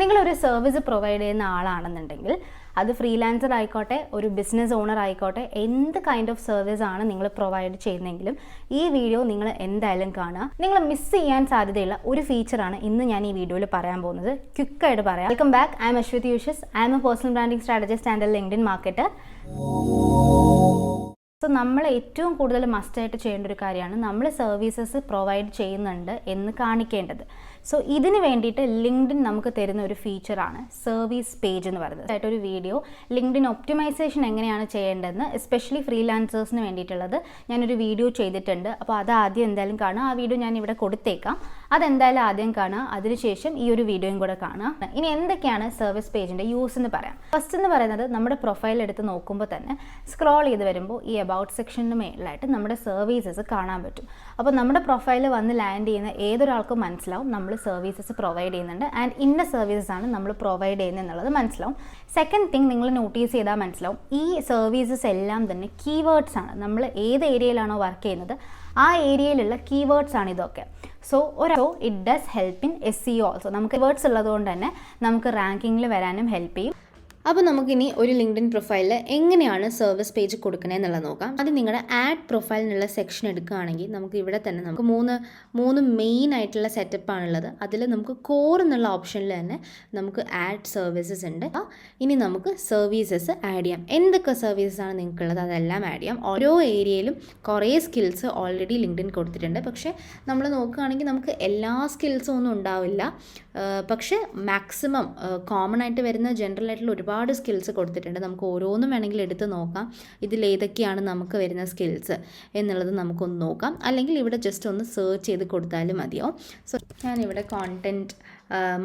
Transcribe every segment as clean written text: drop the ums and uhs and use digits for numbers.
നിങ്ങളൊരു service provide ചെയ്യുന്ന ആളാണെന്നുണ്ടെങ്കിൽ അത് ഫ്രീലാൻസർ ആയിക്കോട്ടെ, ഒരു ബിസിനസ് ഓണർ ആയിക്കോട്ടെ, എന്ത് കൈൻഡ് ഓഫ് സർവീസ് ആണ് നിങ്ങൾ പ്രൊവൈഡ് ചെയ്യുന്നതെങ്കിലും ഈ വീഡിയോ നിങ്ങൾ എന്തായാലും കാണുക. നിങ്ങൾ മിസ് ചെയ്യാൻ സാധ്യതയുള്ള ഒരു ഫീച്ചറാണ് ഇന്ന് ഞാൻ ഈ വീഡിയോയിൽ പറയാൻ പോകുന്നത്. ക്വിക്കായിട്ട് പറയാം. Welcome back. I am Aswathy യൂഷസ്. I am a personal branding strategist and LinkedIn marketer. So നമ്മൾ ഏറ്റവും കൂടുതൽ മസ്റ്റായിട്ട് ചെയ്യേണ്ട ഒരു കാര്യമാണ് നമ്മൾ സർവീസസ് പ്രൊവൈഡ് ചെയ്യുന്നുണ്ട് എന്ന് കാണിക്കേണ്ടത്. സോ ഇതിന് വേണ്ടിയിട്ട് ലിങ്ക്ഡ്ഇൻ നമുക്ക് തരുന്ന ഒരു ഫീച്ചറാണ് സർവീസ് പേജ് എന്ന് പറയുന്നത്. ആയിട്ടൊരു വീഡിയോ ലിങ്ക്ഡ്ഇൻ ഒപ്റ്റിമൈസേഷൻ എങ്ങനെയാണ് ചെയ്യേണ്ടതെന്ന് എസ്പെഷ്യലി ഫ്രീലാൻസേഴ്സിന് വേണ്ടിയിട്ടുള്ളത് ഞാനൊരു വീഡിയോ ചെയ്തിട്ടുണ്ട്. അപ്പോൾ അത് ആദ്യം എന്തായാലും കാണുക. ആ വീഡിയോ ഞാൻ ഇവിടെ കൊടുത്തേക്കാം. അതെന്തായാലും ആദ്യം കാണുക. അതിനുശേഷം ഈ ഒരു വീഡിയോയും കൂടെ കാണുക. ഇനി എന്തൊക്കെയാണ് സർവീസ് പേജിൻ്റെ യൂസ് എന്ന് പറയാം. ഫസ്റ്റ് എന്ന് പറയുന്നത് നമ്മുടെ പ്രൊഫൈൽ എടുത്ത് നോക്കുമ്പോൾ തന്നെ സ്ക്രോൾ ചെയ്ത് വരുമ്പോൾ ഈ അബൌട്ട് സെക്ഷന് മേളിലായിട്ട് നമ്മുടെ സർവീസസ് കാണാൻ പറ്റും. അപ്പോൾ നമ്മുടെ പ്രൊഫൈൽ വന്ന് ലാൻഡ് ചെയ്യുന്ന ഏതൊരാൾക്കും മനസ്സിലാവും നമ്മൾ സർവീസസ് പ്രൊവൈഡ് ചെയ്യുന്നുണ്ട് ആൻഡ് ഇന്ന സർവീസസ് ആണ് നമ്മൾ പ്രൊവൈഡ് ചെയ്യുന്നത് എന്നുള്ളത് മനസ്സിലാവും. സെക്കൻഡ് തിങ് നിങ്ങൾ നോട്ടീസ് ചെയ്താൽ മനസ്സിലാവും, ഈ സർവീസസ് എല്ലാം തന്നെ കീവേഡ്സ് ആണ്. നമ്മൾ ഏത് ഏരിയയിലാണോ വർക്ക് ചെയ്യുന്നത് ആ ഏരിയയിലുള്ള കീവേഡ്സ് ആണ് ഇതൊക്കെ. So it does help in SEO also. നമുക്ക് കീവേഡ്സ് ഉള്ളതുകൊണ്ട് തന്നെ നമുക്ക് റാങ്കിങ്ങിൽ വരാനും ഹെൽപ്പ് ചെയ്യും. അപ്പോൾ നമുക്കിനി ഒരു ലിങ്ക്ഡ്ഇൻ പ്രൊഫൈലിൽ എങ്ങനെയാണ് സർവീസ് പേജ് കൊടുക്കുന്നത് എന്നുള്ളത് നോക്കാം. അത് നിങ്ങളുടെ ആഡ് പ്രൊഫൈലിനുള്ള സെക്ഷൻ എടുക്കുകയാണെങ്കിൽ നമുക്ക് ഇവിടെ തന്നെ നമുക്ക് മൂന്ന് മെയിൻ ആയിട്ടുള്ള സെറ്റപ്പാണുള്ളത്. അതിൽ നമുക്ക് കോർ എന്നുള്ള ഓപ്ഷനിൽ തന്നെ നമുക്ക് ആഡ് സർവീസസ് ഉണ്ട്. ഇനി നമുക്ക് സർവീസസ് ആഡ് ചെയ്യാം. എന്തൊക്കെ സർവീസസ് ആണ് നിങ്ങൾക്കുള്ളത് അതെല്ലാം ആഡ് ചെയ്യാം. ഓരോ ഏരിയയിലും കുറേ സ്കിൽസ് ഓൾറെഡി ലിങ്ക്ഡ്ഇൻ കൊടുത്തിട്ടുണ്ട്. പക്ഷേ നമ്മൾ നോക്കുകയാണെങ്കിൽ നമുക്ക് എല്ലാ സ്കിൽസും ഒന്നും ഉണ്ടാവില്ല. പക്ഷേ മാക്സിമം കോമൺ ആയിട്ട് വരുന്ന ജനറൽ ആയിട്ടുള്ള ഒരുപാട് സ്കിൽസ് കൊടുത്തിട്ടുണ്ട്. നമുക്ക് ഓരോന്നും വേണമെങ്കിൽ എടുത്ത് നോക്കാം. ഇതിലേതൊക്കെയാണ് നമുക്ക് വരുന്ന സ്കിൽസ് എന്നുള്ളത് നമുക്കൊന്ന് നോക്കാം. അല്ലെങ്കിൽ ഇവിടെ ജസ്റ്റ് ഒന്ന് സെർച്ച് ചെയ്ത് കൊടുത്താലും മതിയാവും. സോ ഞാനിവിടെ കോണ്ടൻറ്റ്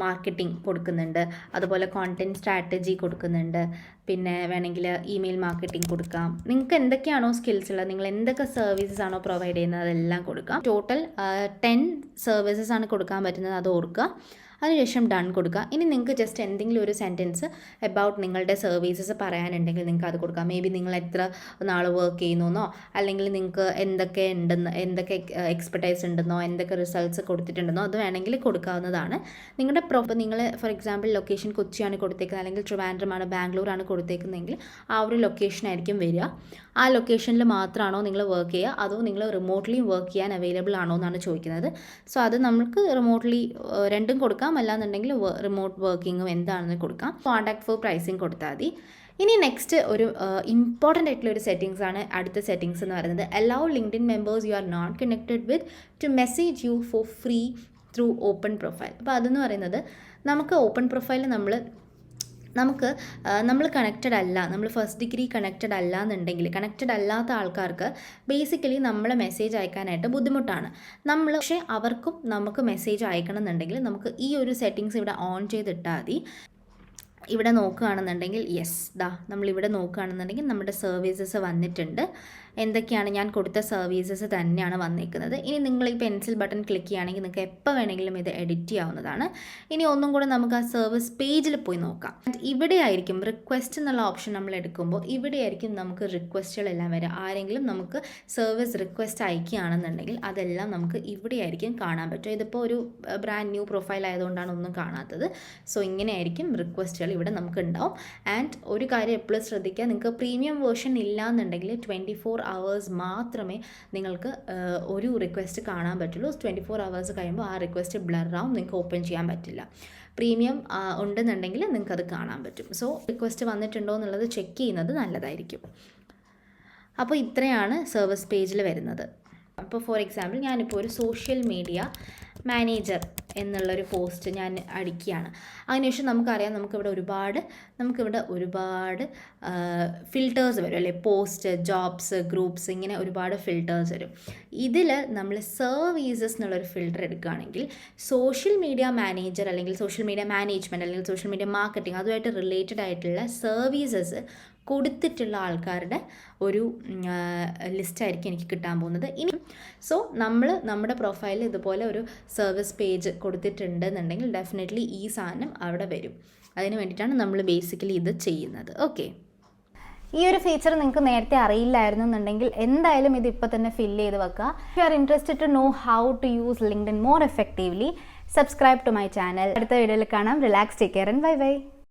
മാർക്കറ്റിംഗ് കൊടുക്കുന്നുണ്ട്, അതുപോലെ കോണ്ടൻറ്റ് സ്ട്രാറ്റജി കൊടുക്കുന്നുണ്ട്, പിന്നെ വേണമെങ്കിൽ ഇമെയിൽ മാർക്കറ്റിംഗ് കൊടുക്കാം. നിങ്ങൾക്ക് എന്തൊക്കെയാണോ സ്കിൽസ് ഉള്ളത്, നിങ്ങൾ എന്തൊക്കെ സർവീസസ് ആണോ പ്രൊവൈഡ് ചെയ്യുന്നത് അതെല്ലാം കൊടുക്കാം. ടോട്ടൽ 10 സർവീസസ് ആണ് കൊടുക്കാൻ പറ്റുന്നത്, അത് ഓർക്കുക. അതിനുശേഷം ഡൺ കൊടുക്കുക. ഇനി നിങ്ങൾക്ക് ജസ്റ്റ് എന്തെങ്കിലും ഒരു സെൻറ്റൻസ് അബൌട്ട് നിങ്ങളുടെ സർവീസസ് പറയാനുണ്ടെങ്കിൽ നിങ്ങൾക്ക് അത് കൊടുക്കാം. മേ ബി നിങ്ങൾ എത്ര നാൾ വർക്ക് ചെയ്യുന്നോ, അല്ലെങ്കിൽ നിങ്ങൾക്ക് എന്തൊക്കെ ഉണ്ടെന്ന്, എന്തൊക്കെ എക്സ്പെർട്ടൈസ് ഉണ്ടെന്നോ, എന്തൊക്കെ റിസൾട്ട്സ് കൊടുത്തിട്ടുണ്ടെന്നോ അത് വേണമെങ്കിൽ കൊടുക്കാവുന്നതാണ്. നിങ്ങളുടെ നിങ്ങൾ ഫോർ എക്സാമ്പിൾ ലൊക്കേഷൻ കൊച്ചിയാണ് കൊടുത്തേക്കുന്നത്, അല്ലെങ്കിൽ ട്രിവാൻഡ്രമാണ്, ബാംഗ്ലൂരാണ് കൊടുത്തേക്കുന്നതെങ്കിൽ ആ ഒരു ലൊക്കേഷനായിരിക്കും വരിക. ആ ലൊക്കേഷനിൽ മാത്രമാണോ നിങ്ങൾ വർക്ക് ചെയ്യുക, അതോ നിങ്ങൾ റിമോട്ട്ലി വർക്ക് ചെയ്യാൻ അവൈലബിൾ ആണോ എന്നാണ് ചോദിക്കുന്നത്. സോ അത് നമുക്ക് റിമോട്ട്ലി രണ്ടും കൊടുക്കാം, അല്ലാന്നുണ്ടെങ്കിൽ റിമോട്ട് വർക്കിങ്ങും എന്താണെന്ന് കൊടുക്കാം. കോൺടാക്ട് ഫോർ പ്രൈസിങ് കൊടുത്താൽ മതി. ഇനി നെക്സ്റ്റ് ഒരു ഇമ്പോർട്ടൻ്റ് ആയിട്ടുള്ള ഒരു സെറ്റിങ്സ് ആണ് അടുത്ത സെറ്റിങ്സ് എന്ന് പറയുന്നത്. Allow LinkedIn members you are not connected with to message you for free through open profile. അപ്പോൾ അതെന്ന് പറയുന്നത് നമുക്ക് ഓപ്പൺ പ്രൊഫൈലിൽ നമ്മൾ കണക്റ്റഡ് അല്ല, നമ്മൾ ഫസ്റ്റ് ഡിഗ്രി കണക്റ്റഡ് അല്ല എന്നുണ്ടെങ്കിൽ, കണക്റ്റഡ് അല്ലാത്ത ആൾക്കാർക്ക് ബേസിക്കലി നമ്മളെ മെസ്സേജ് അയക്കാനായിട്ട് ബുദ്ധിമുട്ടാണ്. പക്ഷേ അവർക്കും നമുക്ക് മെസ്സേജ് അയക്കണം എന്നുണ്ടെങ്കിൽ നമുക്ക് ഈ ഒരു സെറ്റിങ്സ് ഇവിടെ ഓൺ ചെയ്തിട്ടാൽ മതി. ഇവിടെ നോക്കുകയാണെന്നുണ്ടെങ്കിൽ നമ്മളിവിടെ നോക്കുകയാണെന്നുണ്ടെങ്കിൽ നമ്മുടെ സർവീസസ് വന്നിട്ടുണ്ട്. എന്തൊക്കെയാണ് ഞാൻ കൊടുത്ത സർവീസസ് തന്നെയാണ് വന്നിരിക്കുന്നത്. ഇനി നിങ്ങൾ ഈ പെൻസിൽ ബട്ടൺ ക്ലിക്ക് ചെയ്യുകയാണെങ്കിൽ നിങ്ങൾക്ക് എപ്പോൾ വേണമെങ്കിലും ഇത് എഡിറ്റ് ചെയ്യാവുന്നതാണ്. ഇനി ഒന്നും കൂടെ നമുക്ക് ആ സർവീസ് പേജിൽ പോയി നോക്കാം. ഇവിടെ ആയിരിക്കും റിക്വസ്റ്റ് എന്നുള്ള ഓപ്ഷൻ നമ്മൾ എടുക്കുമ്പോൾ ഇവിടെ ആയിരിക്കും നമുക്ക് റിക്വസ്റ്റുകളെല്ലാം വരിക. ആരെങ്കിലും നമുക്ക് സർവീസ് റിക്വസ്റ്റ് അയക്കുകയാണെന്നുണ്ടെങ്കിൽ അതെല്ലാം നമുക്ക് ഇവിടെ ആയിരിക്കും കാണാൻ പറ്റും. ഇതിപ്പോൾ ഒരു ബ്രാൻഡ് ന്യൂ പ്രൊഫൈൽ ആയതുകൊണ്ടാണ് ഒന്നും കാണാത്തത്. സോ ഇങ്ങനെയായിരിക്കും റിക്വസ്റ്റുകൾ ഇവിടെ നമുക്ക് ഉണ്ടാവും. ആൻഡ് ഒരു കാര്യം എപ്പോഴും ശ്രദ്ധിക്കുക, നിങ്ങൾക്ക് പ്രീമിയം വേർഷൻ ഇല്ല എന്നുണ്ടെങ്കിൽ 24 hours മാത്രമേ നിങ്ങൾക്ക് ഒരു റിക്വസ്റ്റ് കാണാൻ പറ്റുള്ളൂ. 24 hours കഴിയുമ്പോൾ ആ റിക്വസ്റ്റ് ബ്ലറാവും, നിങ്ങൾക്ക് ഓപ്പൺ ചെയ്യാൻ പറ്റില്ല. പ്രീമിയം ഉണ്ടെന്നുണ്ടെങ്കിൽ നിങ്ങൾക്കത് കാണാൻ പറ്റും. സോ റിക്വസ്റ്റ് വന്നിട്ടുണ്ടോ എന്നുള്ളത് ചെക്ക് ചെയ്യുന്നത് നല്ലതായിരിക്കും. അപ്പോൾ ഇത്രയാണ് സർവീസ് പേജിൽ വരുന്നത്. അപ്പോൾ ഫോർ എക്സാമ്പിൾ ഞാനിപ്പോൾ ഒരു സോഷ്യൽ മീഡിയ മാനേജർ എന്നുള്ളൊരു പോസ്റ്റ് ഞാൻ അടിക്കുകയാണ്. അതിനുശേഷം നമുക്കറിയാം നമുക്കിവിടെ ഒരുപാട് ഫിൽറ്റേഴ്സ് വരും അല്ലേ. പോസ്റ്റ്, ജോബ്സ്, ഗ്രൂപ്പ്സ്, ഇങ്ങനെ ഒരുപാട് ഫിൽറ്റേഴ്സ് വരും. ഇതിൽ നമ്മൾ സർവീസസ് എന്നുള്ളൊരു ഫിൽറ്റർ എടുക്കുകയാണെങ്കിൽ സോഷ്യൽ മീഡിയ മാനേജർ അല്ലെങ്കിൽ സോഷ്യൽ മീഡിയ മാനേജ്മെൻറ്റ് അല്ലെങ്കിൽ സോഷ്യൽ മീഡിയ മാർക്കറ്റിംഗ് അതുമായിട്ട് റിലേറ്റഡ് ആയിട്ടുള്ള സർവീസസ് കൊടുത്തിട്ടുള്ള ആൾക്കാരുടെ ഒരു ലിസ്റ്റായിരിക്കും എനിക്ക് കിട്ടാൻ പോകുന്നത്. ഇനി നമ്മുടെ പ്രൊഫൈലിൽ ഇതുപോലെ ഒരു സർവീസ് പേജ് കൊടുത്തിട്ടുണ്ടെന്നുണ്ടെങ്കിൽ ഡെഫിനറ്റ്ലി ഈ സാധനം അവിടെ വരും. അതിന് വേണ്ടിയിട്ടാണ് നമ്മൾ ബേസിക്കലി ഇത് ചെയ്യുന്നത്. ഓക്കെ, ഈ ഒരു ഫീച്ചർ നിങ്ങൾക്ക് നേരത്തെ അറിയില്ലായിരുന്നു എന്നുണ്ടെങ്കിൽ എന്തായാലും ഇത് ഇപ്പോൾ തന്നെ ഫില്ല് ചെയ്ത് വെക്കുക. If you are interested to know how to use LinkedIn more effectively, subscribe to my channel. അടുത്ത വീഡിയോയിൽ കാണാം. Relax, take care and bye by.